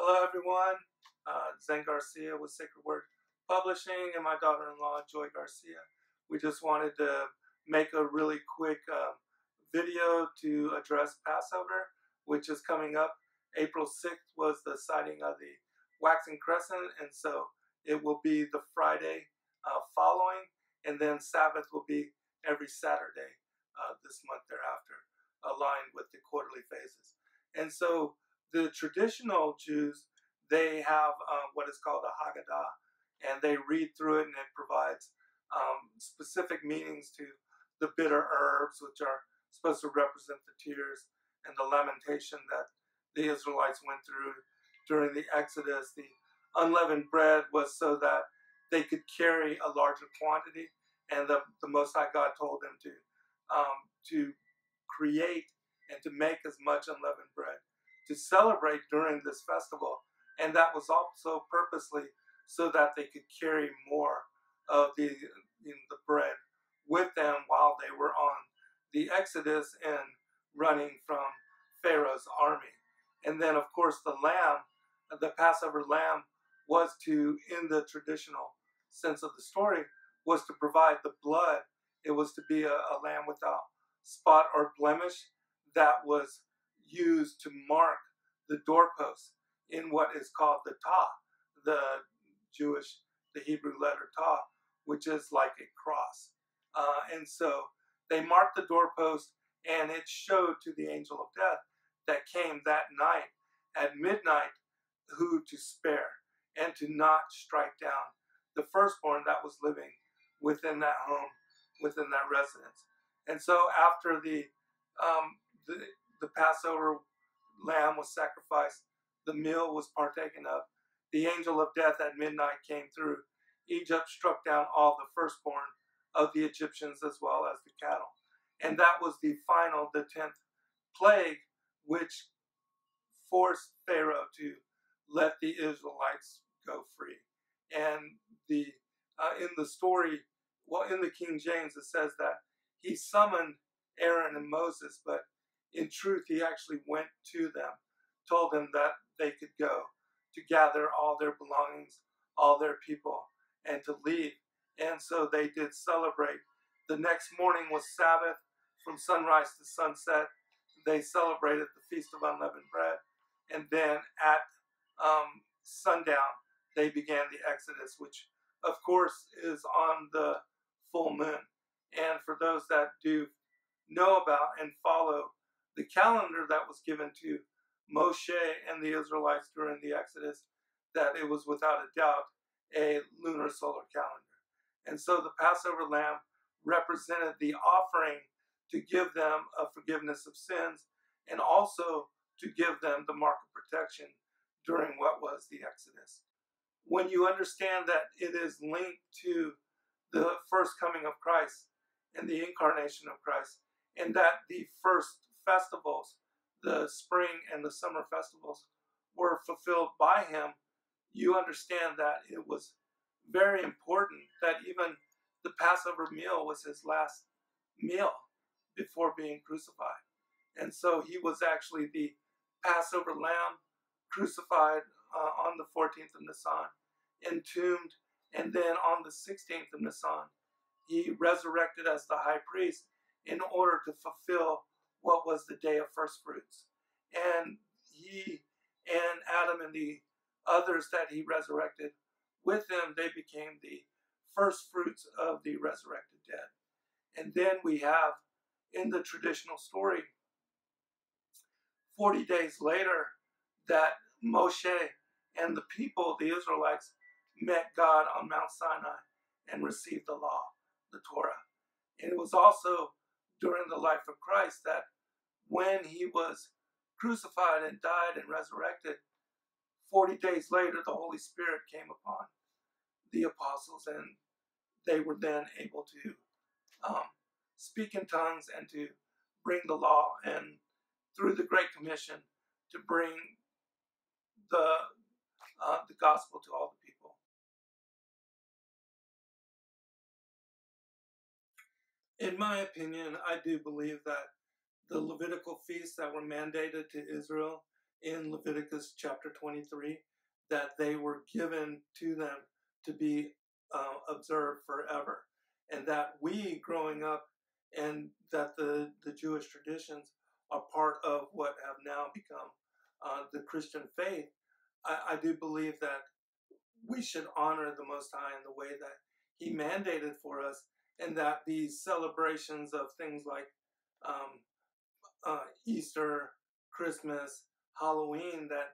Hello, everyone. Zen Garcia with Sacred Word Publishing and my daughter-in-law, Joy Garcia. We just wanted to make a really quick video to address Passover, which is coming up. April 6th was the sighting of the waxing crescent, and so it will be the Friday following, and then Sabbath will be every Saturday this month thereafter, aligned with the quarterly phases. And so the traditional Jews, they have what is called a Haggadah, and they read through it, and it provides specific meanings to the bitter herbs, which are supposed to represent the tears and the lamentation that the Israelites went through during the Exodus. The unleavened bread was so that they could carry a larger quantity, and the Most High God told them to create and to make as much unleavened bread to celebrate during this festival. And that was also purposely so that they could carry more of the bread with them while they were on the Exodus and running from Pharaoh's army. And then, of course, the lamb, the Passover lamb, was to, in the traditional sense of the story, was to provide the blood. It was to be a lamb without spot or blemish that was used to mark the doorpost in what is called the Tah, the Hebrew letter Tah, which is like a cross. And so they marked the doorpost, and it showed to the angel of death that came that night at midnight who to spare and to not strike down the firstborn that was living within that home, within that residence. And so after the Passover lamb was sacrificed, the meal was partaken of, the angel of death at midnight came through. Egypt struck down all the firstborn of the Egyptians as well as the cattle. And that was the final, the 10th plague, which forced Pharaoh to let the Israelites go free. And in the story, well, in the King James, it says that he summoned Aaron and Moses, but in truth, he actually went to them, told them that they could go to gather all their belongings, all their people, and to leave. And so they did celebrate. The next morning was Sabbath. From sunrise to sunset, they celebrated the Feast of Unleavened Bread. And then at sundown, they began the Exodus, which, of course, is on the full moon. And for those that do know about and follow the calendar that was given to Moshe and the Israelites during the Exodus, that it was without a doubt a lunar solar calendar. And so the Passover lamb represented the offering to give them a forgiveness of sins and also to give them the mark of protection during what was the Exodus. When you understand that it is linked to the first coming of Christ and the incarnation of Christ, and that the first festivals, the spring and the summer festivals, were fulfilled by him, you understand that it was very important that even the Passover meal was his last meal before being crucified. And so he was actually the Passover lamb, crucified on the 14th of Nisan, entombed, and then on the 16th of Nisan, he resurrected as the high priest in order to fulfill what was the day of first fruits. And he and Adam and the others that he resurrected with him, they became the first fruits of the resurrected dead. And then we have, in the traditional story, 40 days later, that Moshe and the people, the Israelites, met God on Mount Sinai and received the law, the Torah. And it was also during the life of Christ that when he was crucified and died and resurrected, 40 days later, the Holy Spirit came upon the apostles, and they were then able to speak in tongues and to bring the law, and through the Great Commission, to bring the gospel to all the people. In my opinion, I do believe that the Levitical feasts that were mandated to Israel in Leviticus chapter 23, that they were given to them to be observed forever. And that we growing up, and that the Jewish traditions are part of what have now become the Christian faith. I do believe that we should honor the Most High in the way that He mandated for us, and that these celebrations of things like Easter, Christmas, Halloween, that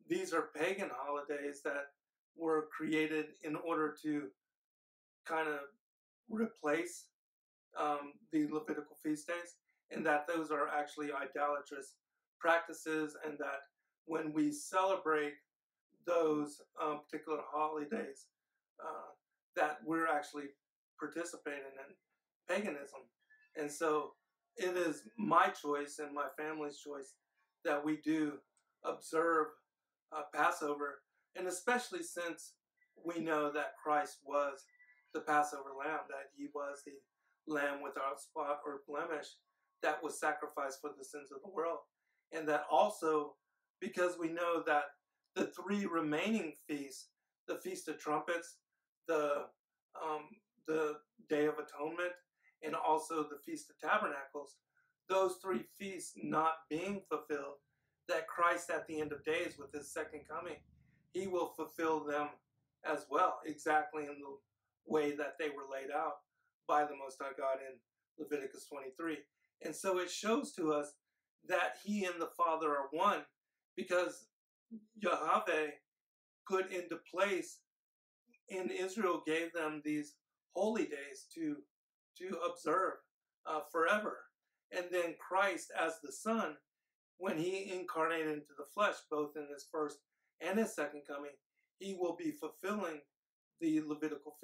these are pagan holidays that were created in order to kind of replace the Levitical feast days, and that those are actually idolatrous practices, and that when we celebrate those particular holidays, that we're actually participating in paganism. And so it is my choice and my family's choice that we do observe Passover, and especially since we know that Christ was the Passover lamb, that He was the lamb without spot or blemish that was sacrificed for the sins of the world. And that also, because we know that the three remaining feasts, the Feast of Trumpets, the Day of Atonement, and also the Feast of Tabernacles, those three feasts not being fulfilled, that Christ at the end of days with His second coming, He will fulfill them as well, exactly in the way that they were laid out by the Most High God in Leviticus 23. And so it shows to us that He and the Father are one, because Yahweh put into place in Israel, gave them these holy days to observe forever. And then Christ as the Son, when He incarnated into the flesh, both in His first and His second coming, He will be fulfilling the Levitical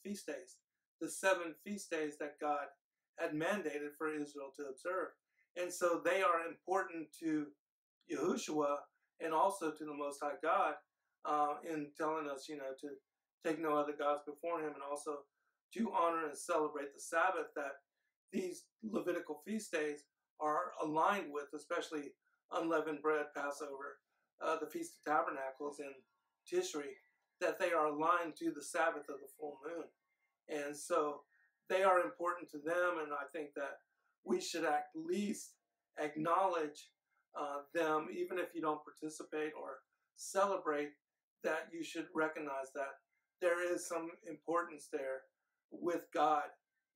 feast days, the 7 feast days that God had mandated for Israel to observe. And so they are important to Yahushua and also to the Most High God in telling us, to take no other gods before Him, and also to honor and celebrate the Sabbath that these Levitical feast days are aligned with, especially unleavened bread, Passover, the Feast of Tabernacles, and Tishri, that they are aligned to the Sabbath of the full moon. And so they are important to them, and I think that we should at least acknowledge them, even if you don't participate or celebrate, that you should recognize that there is some importance there with God.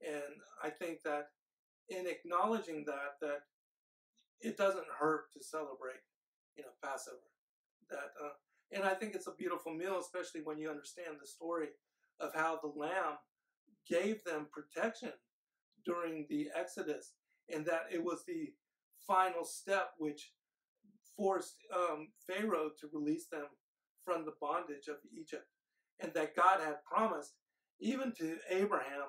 And I think that in acknowledging that it doesn't hurt to celebrate, Passover. And I think it's a beautiful meal, especially when you understand the story of how the Lamb gave them protection during the Exodus, and that it was the final step which forced Pharaoh to release them from the bondage of Egypt, and that God had promised even to Abraham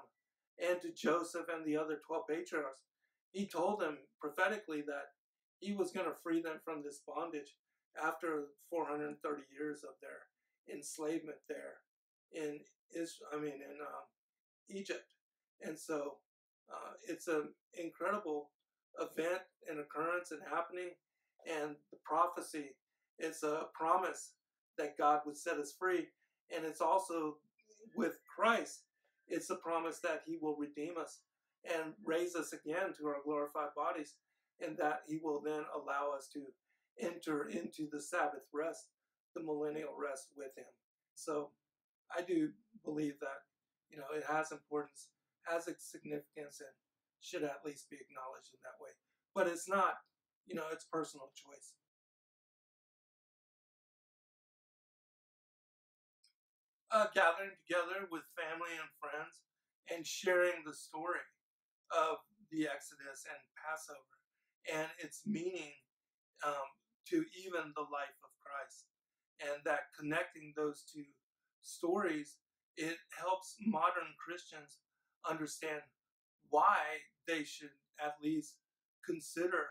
and to Joseph and the other 12 patriarchs. He told them prophetically that He was going to free them from this bondage after 430 years of their enslavement there in Egypt. And so it's an incredible event and occurrence and happening, and the prophecy is a promise that God would set us free, and it's also with Christ, it's a promise that He will redeem us and raise us again to our glorified bodies, and that He will then allow us to enter into the Sabbath rest, the millennial rest with Him. So I do believe that, it has importance, has its significance, and should at least be acknowledged in that way. But it's not, it's personal choice. Gathering together with family and friends and sharing the story of the Exodus and Passover and its meaning to even the life of Christ. And that connecting those two stories, it helps modern Christians understand why they should at least consider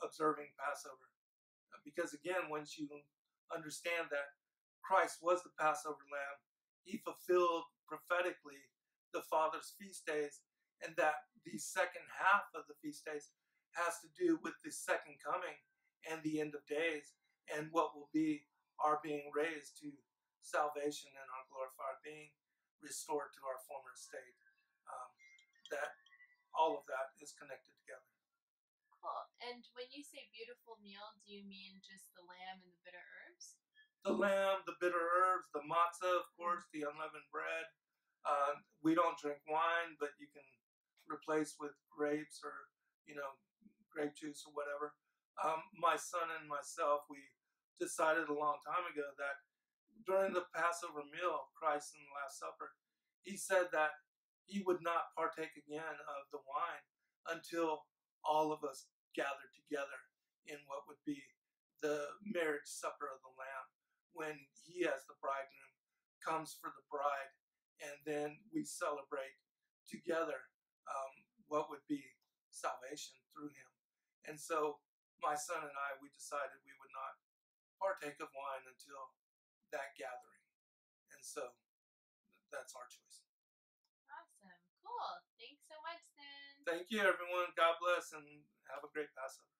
observing Passover. Because again, once you understand that Christ was the Passover lamb, He fulfilled prophetically the Father's feast days, and that the second half of the feast days has to do with the second coming and the end of days, and what will be our being raised to salvation and our glorified being restored to our former state. Um, that all of that is connected together. Cool. And when you say beautiful meal, do you mean just the lamb and the bitter herbs? The lamb, the bitter herbs, the matzah, of course, the unleavened bread. We don't drink wine, but you can replace with grapes or, grape juice or whatever. My son and myself, we decided a long time ago that during the Passover meal of Christ in the Last Supper, he said that he would not partake again of the wine until all of us gathered together in what would be the marriage supper of the Lamb, when he, as the bridegroom, comes for the bride, and then we celebrate together what would be salvation through him. And so my son and I, we decided we would not partake of wine until that gathering. And so that's our choice. Awesome. Cool. Thanks so much, then. Thank you, everyone. God bless, and have a great Passover.